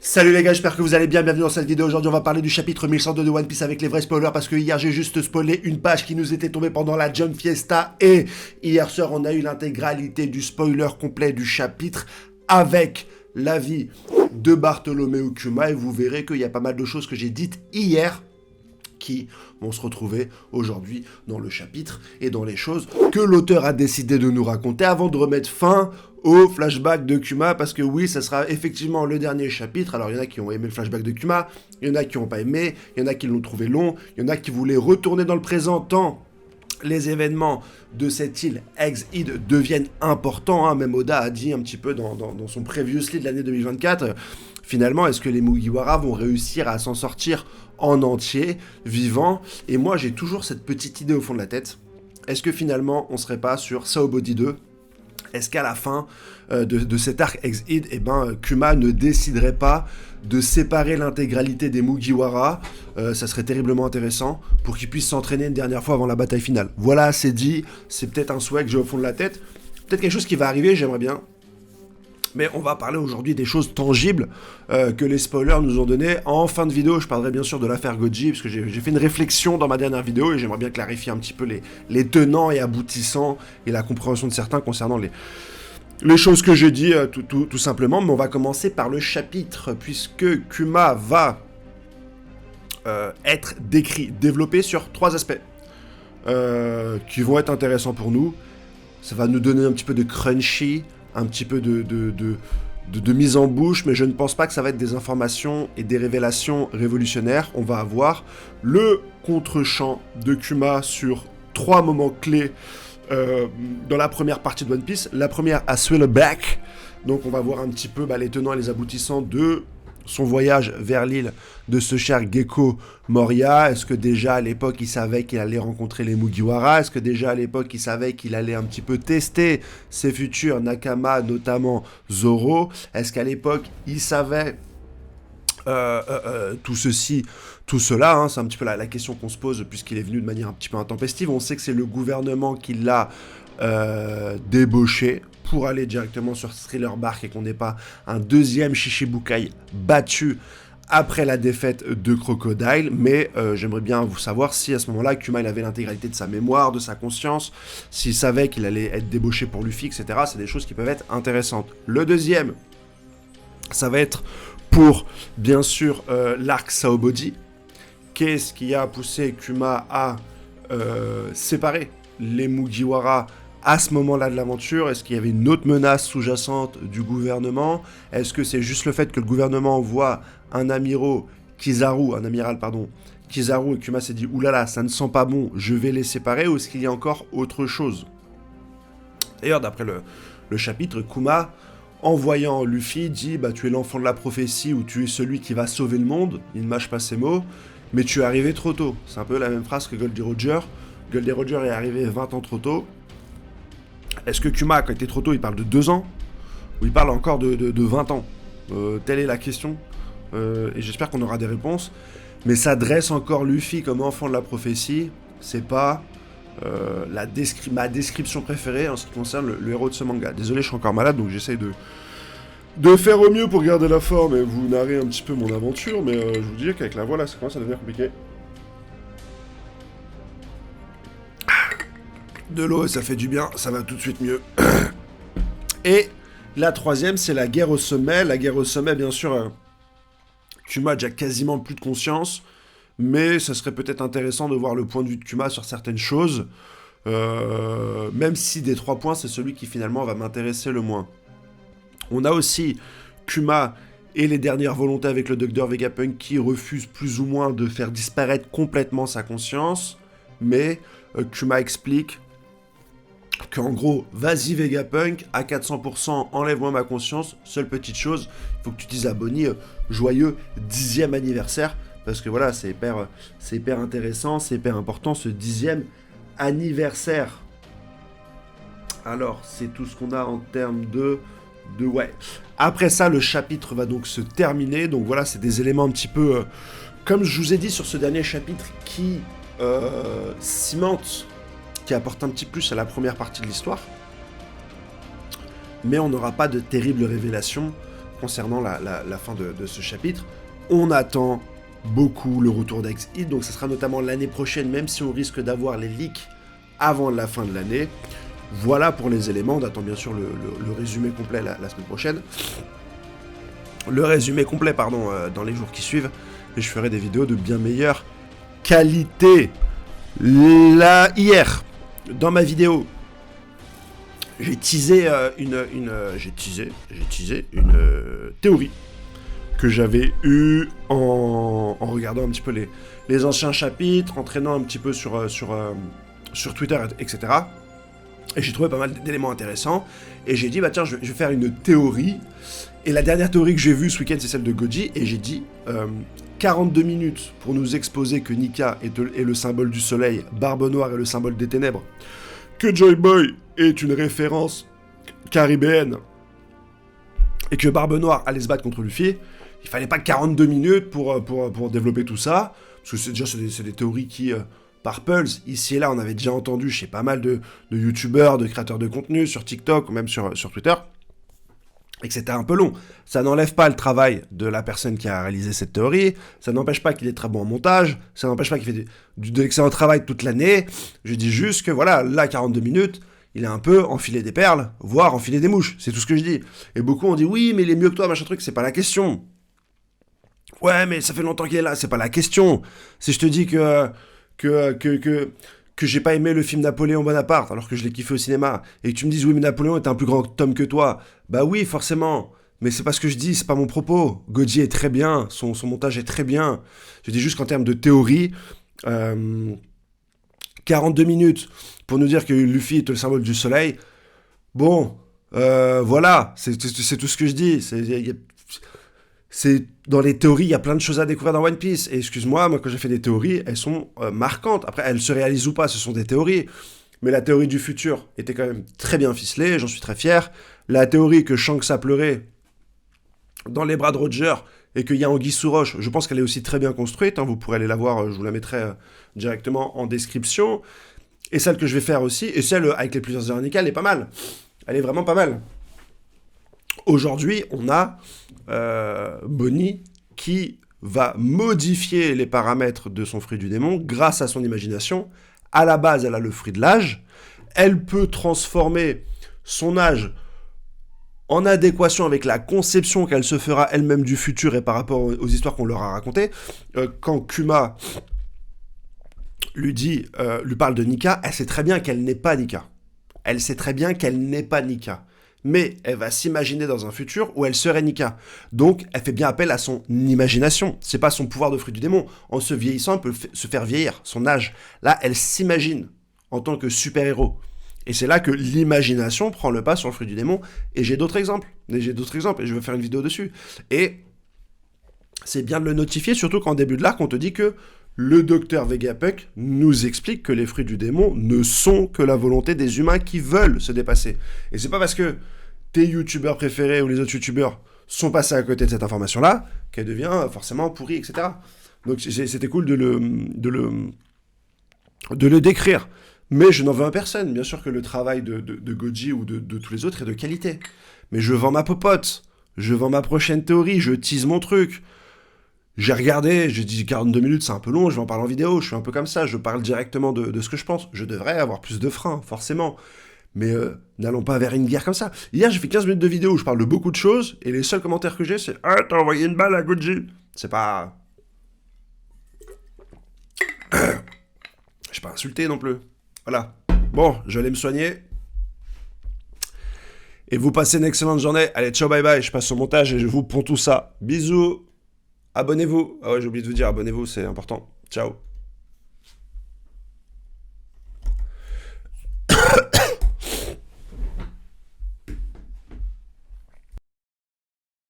Salut les gars, j'espère que vous allez bien, bienvenue dans cette vidéo. Aujourd'hui on va parler du chapitre 1102 de One Piece avec les vrais spoilers, parce que hier j'ai juste spoilé une page qui nous était tombée pendant la Jump Fiesta, et hier soir on a eu l'intégralité du spoiler complet du chapitre avec l'avis de Bartholomew Kuma, et vous verrez qu'il y a pas mal de choses que j'ai dites hier qui vont se retrouver aujourd'hui dans le chapitre et dans les choses que l'auteur a décidé de nous raconter avant de remettre fin au flashback de Kuma, parce que oui, ça sera effectivement le dernier chapitre. Alors il y en a qui ont aimé le flashback de Kuma, il y en a qui n'ont pas aimé, il y en a qui l'ont trouvé long, il y en a qui voulaient retourner dans le présent tant les événements de cette île Ex-Id deviennent importants, hein. Même Oda a dit un petit peu dans son previously de l'année 2024, finalement, est-ce que les Mugiwara vont réussir à s'en sortir en entier, vivant? Et moi, j'ai toujours cette petite idée au fond de la tête. Est-ce que finalement, on serait pas sur Saobody 2? Est-ce qu'à la fin de cet arc Ex-Id, Kuma ne déciderait pas de séparer l'intégralité des Mugiwara? Ça serait terriblement intéressant pour qu'ils puissent s'entraîner une dernière fois avant la bataille finale. Voilà, c'est dit, c'est peut-être un souhait que j'ai au fond de la tête. Peut-être quelque chose qui va arriver, j'aimerais bien. Mais on va parler aujourd'hui des choses tangibles que les spoilers nous ont données. En fin de vidéo, je parlerai bien sûr de l'affaire Goji, parce que j'ai fait une réflexion dans ma dernière vidéo et j'aimerais bien clarifier un petit peu les tenants et aboutissants et la compréhension de certains concernant les choses que j'ai dit tout simplement. Mais on va commencer par le chapitre, puisque Kuma va être développé sur 3 aspects qui vont être intéressants pour nous. Ça va nous donner un petit peu de crunchy, un petit peu de mise en bouche, mais je ne pense pas que ça va être des informations et des révélations révolutionnaires. On va avoir le contre-champ de Kuma sur 3 moments clés dans la première partie de One Piece. La première, à Swellback, donc on va voir un petit peu les tenants et les aboutissants de son voyage vers l'île de ce cher Gecko Moria. Est-ce que déjà à l'époque il savait qu'il allait rencontrer les Mugiwara? Est-ce que déjà à l'époque il savait qu'il allait un petit peu tester ses futurs Nakama, notamment Zoro? Est-ce qu'à l'époque il savait tout ceci, tout cela, hein? C'est un petit peu la question qu'on se pose, puisqu'il est venu de manière un petit peu intempestive. On sait que c'est le gouvernement qui l'a débauché pour aller directement sur Thriller Bark et qu'on n'ait pas un deuxième Shichibukai battu après la défaite de Crocodile. Mais j'aimerais bien vous savoir si à ce moment-là Kuma il avait l'intégralité de sa mémoire, de sa conscience, s'il savait qu'il allait être débauché pour Luffy, etc. C'est des choses qui peuvent être intéressantes. Le deuxième, ça va être pour bien sûr l'arc Saobody. Qu'est-ce qui a poussé Kuma à séparer les Mugiwara à ce moment-là de l'aventure? Est-ce qu'il y avait une autre menace sous-jacente du gouvernement? Est-ce que c'est juste le fait que le gouvernement envoie un amiral, Kizaru, et Kuma s'est dit « Oulala, ça ne sent pas bon, je vais les séparer » ou est-ce qu'il y a encore autre chose? D'ailleurs, d'après le chapitre, Kuma, en voyant Luffy, dit « Tu es l'enfant de la prophétie ou tu es celui qui va sauver le monde », il ne mâche pas ses mots, mais tu es arrivé trop tôt. C'est un peu la même phrase que Goldie Roger. Goldie Roger est arrivé 20 ans trop tôt. Est-ce que Kuma, quand il était trop tôt, il parle de 2 ans? Ou il parle encore de 20 ans? Telle est la question. Et j'espère qu'on aura des réponses. Mais ça dresse encore Luffy comme enfant de la prophétie. C'est pas ma description préférée en ce qui concerne le héros de ce manga. Désolé, je suis encore malade, donc j'essaye de faire au mieux pour garder la forme et vous narrer un petit peu mon aventure. Mais je vous dis qu'avec la voix, là, ça commence à devenir compliqué. De l'eau, ça fait du bien, ça va tout de suite mieux. Et la troisième, c'est la guerre au sommet. La guerre au sommet, bien sûr, Kuma a déjà quasiment plus de conscience, mais ça serait peut-être intéressant de voir le point de vue de Kuma sur certaines choses, même si des 3 points, c'est celui qui finalement va m'intéresser le moins. On a aussi Kuma et les dernières volontés avec le Dr Vegapunk qui refuse plus ou moins de faire disparaître complètement sa conscience, mais Kuma explique qu'en gros, vas-y Vegapunk, à 400%, enlève-moi ma conscience, seule petite chose, il faut que tu dises à Bonnie, joyeux 10e anniversaire, parce que voilà, c'est hyper intéressant, c'est hyper important, ce 10e anniversaire. Alors, c'est tout ce qu'on a en termes de ouais. Après ça, le chapitre va donc se terminer, donc voilà, c'est des éléments un petit peu, comme je vous ai dit sur ce dernier chapitre, qui cimentent, qui apporte un petit plus à la première partie de l'histoire, mais on n'aura pas de terribles révélations concernant la fin de ce chapitre. On attend beaucoup le retour d'X-Hit, donc ce sera notamment l'année prochaine, même si on risque d'avoir les leaks avant la fin de l'année. Voilà pour les éléments, on attend bien sûr le résumé complet la semaine prochaine. Le résumé complet, pardon, dans les jours qui suivent, et je ferai des vidéos de bien meilleure qualité. Là, hier, dans ma vidéo, j'ai teasé une théorie que j'avais eue en regardant un petit peu les anciens chapitres, en traînant un petit peu sur Twitter, etc. Et j'ai trouvé pas mal d'éléments intéressants. Et j'ai dit, bah tiens, je vais faire une théorie. Et la dernière théorie que j'ai vue ce week-end, c'est celle de Goji. Et j'ai dit, 42 minutes pour nous exposer que Nika est le symbole du soleil, Barbe Noire est le symbole des ténèbres, que Joy Boy est une référence caribéenne, et que Barbe Noire allait se battre contre Luffy. Il fallait pas 42 minutes pour développer tout ça. Parce que c'est des théories qui... par Pulse, ici et là, on avait déjà entendu chez pas mal de youtubeurs, de créateurs de contenu, sur TikTok ou même sur Twitter, et que c'était un peu long. Ça n'enlève pas le travail de la personne qui a réalisé cette théorie, ça n'empêche pas qu'il est très bon en montage, ça n'empêche pas qu'il fait de l'excellent travail toute l'année. Je dis juste que voilà, là, 42 minutes, il a un peu enfilé des perles, voire enfilé des mouches, c'est tout ce que je dis. Et beaucoup ont dit, oui, mais il est mieux que toi, machin truc, c'est pas la question. Ouais, mais ça fait longtemps qu'il est là, c'est pas la question. Si je te dis que j'ai pas aimé le film Napoléon Bonaparte, alors que je l'ai kiffé au cinéma, et que tu me dises, oui, mais Napoléon est un plus grand homme que toi, bah oui, forcément, mais c'est pas ce que je dis, c'est pas mon propos. Goji est très bien, son montage est très bien. Je dis juste qu'en termes de théorie, 42 minutes pour nous dire que Luffy est le symbole du soleil, bon, voilà, c'est tout ce que je dis, dans les théories, il y a plein de choses à découvrir dans One Piece. Et excuse-moi, moi, quand j'ai fait des théories, elles sont marquantes. Après, elles se réalisent ou pas, ce sont des théories. Mais la théorie du futur était quand même très bien ficelée, j'en suis très fier. La théorie que Shanks a pleuré dans les bras de Roger et qu'il y a Anguille sous roche, je pense qu'elle est aussi très bien construite. Hein, vous pourrez aller la voir, je vous la mettrai directement en description. Et celle que je vais faire aussi, et celle avec les plusieurs heures Nika, elle est pas mal. Elle est vraiment pas mal. Aujourd'hui, on a Bonnie qui va modifier les paramètres de son fruit du démon grâce à son imagination. À la base, elle a le fruit de l'âge. Elle peut transformer son âge en adéquation avec la conception qu'elle se fera elle-même du futur et par rapport aux histoires qu'on leur a racontées. Quand Kuma lui parle de Nika, elle sait très bien qu'elle n'est pas Nika. Elle sait très bien qu'elle n'est pas Nika. Mais elle va s'imaginer dans un futur où elle serait Nika. Donc, elle fait bien appel à son imagination. C'est pas son pouvoir de fruit du démon. En se vieillissant, elle peut se faire vieillir, son âge. Là, elle s'imagine en tant que super-héros. Et c'est là que l'imagination prend le pas sur le fruit du démon. Et j'ai d'autres exemples. Et je vais faire une vidéo dessus. Et c'est bien de le notifier, surtout qu'en début de l'arc, on te dit que le docteur Vegapunk nous explique que les fruits du démon ne sont que la volonté des humains qui veulent se dépasser. Et c'est pas parce que tes youtubeurs préférés ou les autres youtubeurs sont passés à côté de cette information-là qu'elle devient forcément pourrie, etc. Donc c'était cool de le décrire. Mais je n'en veux à personne. Bien sûr que le travail de Goji ou de tous les autres est de qualité. Mais je vends ma popote. Je vends ma prochaine théorie. Je tease mon truc. J'ai regardé, j'ai dit 42 minutes, c'est un peu long, je vais en parler en vidéo, je suis un peu comme ça, je parle directement de ce que je pense. Je devrais avoir plus de freins, forcément. Mais n'allons pas vers une guerre comme ça. Hier, j'ai fait 15 minutes de vidéo où je parle de beaucoup de choses, et les seuls commentaires que j'ai, c'est « Ah, t'as envoyé une balle à Goji !» C'est pas... Je suis pas insulté non plus. Voilà. Bon, je vais aller me soigner. Et vous passez une excellente journée. Allez, ciao, bye bye, je passe au montage et je vous ponds tout ça. Bisous. Abonnez-vous. Ah ouais, j'ai oublié de vous dire, abonnez-vous, c'est important. Ciao.